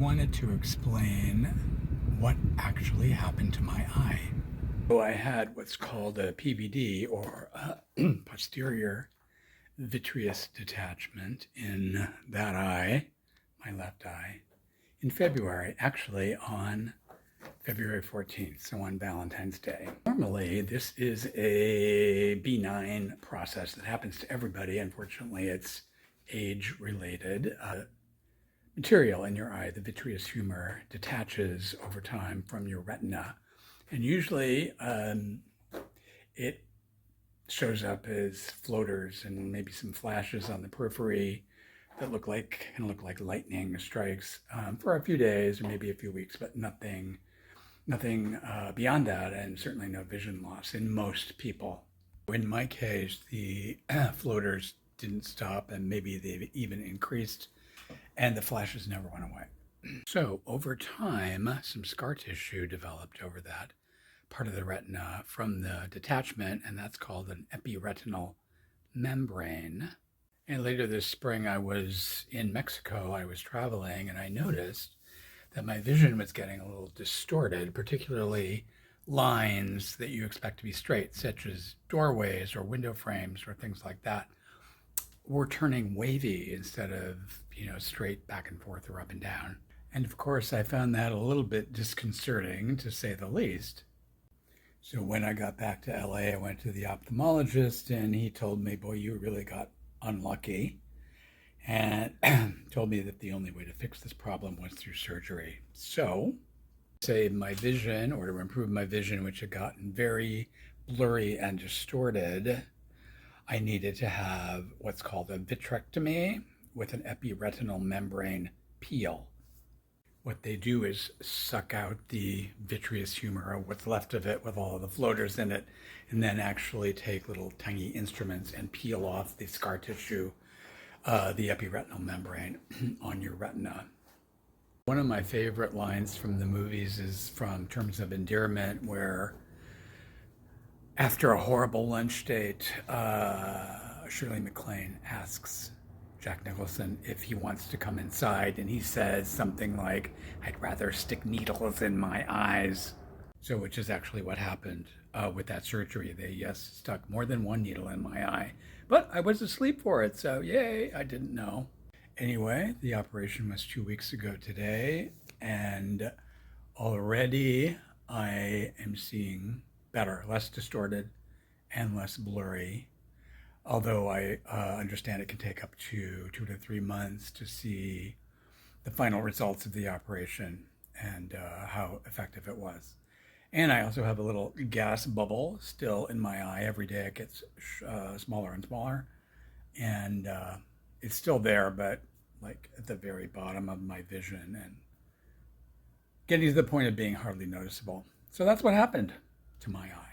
wanted to explain what actually happened to my eye. So I had what's called a PVD, or posterior vitreous detachment in that eye, my left eye, in February, actually on February 14th, so on Valentine's Day. Normally, this is a benign process that happens to everybody. Unfortunately, it's age-related. Material in your eye, the vitreous humor, detaches over time from your retina. And usually it shows up as floaters and maybe some flashes on the periphery that can look like lightning strikes for a few days or maybe a few weeks, but nothing beyond that, and certainly no vision loss in most people. In my case, the floaters didn't stop, and maybe they even increased, and the flashes never went away. So over time, some scar tissue developed over that part of the retina from the detachment, and that's called an epiretinal membrane. And later this spring, I was in Mexico, I was traveling, and I noticed that my vision was getting a little distorted, particularly lines that you expect to be straight, such as doorways or window frames or things like that, were turning wavy instead of, straight back and forth or up and down. And of course, I found that a little bit disconcerting, to say the least. So when I got back to LA, I went to the ophthalmologist, and he told me, boy, you really got unlucky, and told me that the only way to fix this problem was through surgery. So, to save my vision, or to improve my vision, which had gotten very blurry and distorted, I needed to have what's called a vitrectomy with an epiretinal membrane peel. What they do is suck out the vitreous humor, or what's left of it with all of the floaters in it, and then actually take little tiny instruments and peel off the scar tissue, the epiretinal membrane on your retina. One of my favorite lines from the movies is from Terms of Endearment, where after a horrible lunch date, Shirley MacLaine asks Jack Nicholson if he wants to come inside, and he says something like, "I'd rather stick needles in my eyes." So, which is actually what happened with that surgery. They, yes, stuck more than one needle in my eye, but I was asleep for it, so yay, I didn't know. Anyway, the operation was 2 weeks ago today, and already I am seeing better, less distorted and less blurry. Although I understand it can take up to 2 to 3 months to see the final results of the operation and how effective it was. And I also have a little gas bubble still in my eye. Every day it gets smaller and smaller. And it's still there, but like at the very bottom of my vision, and getting to the point of being hardly noticeable. So that's what happened to my eye.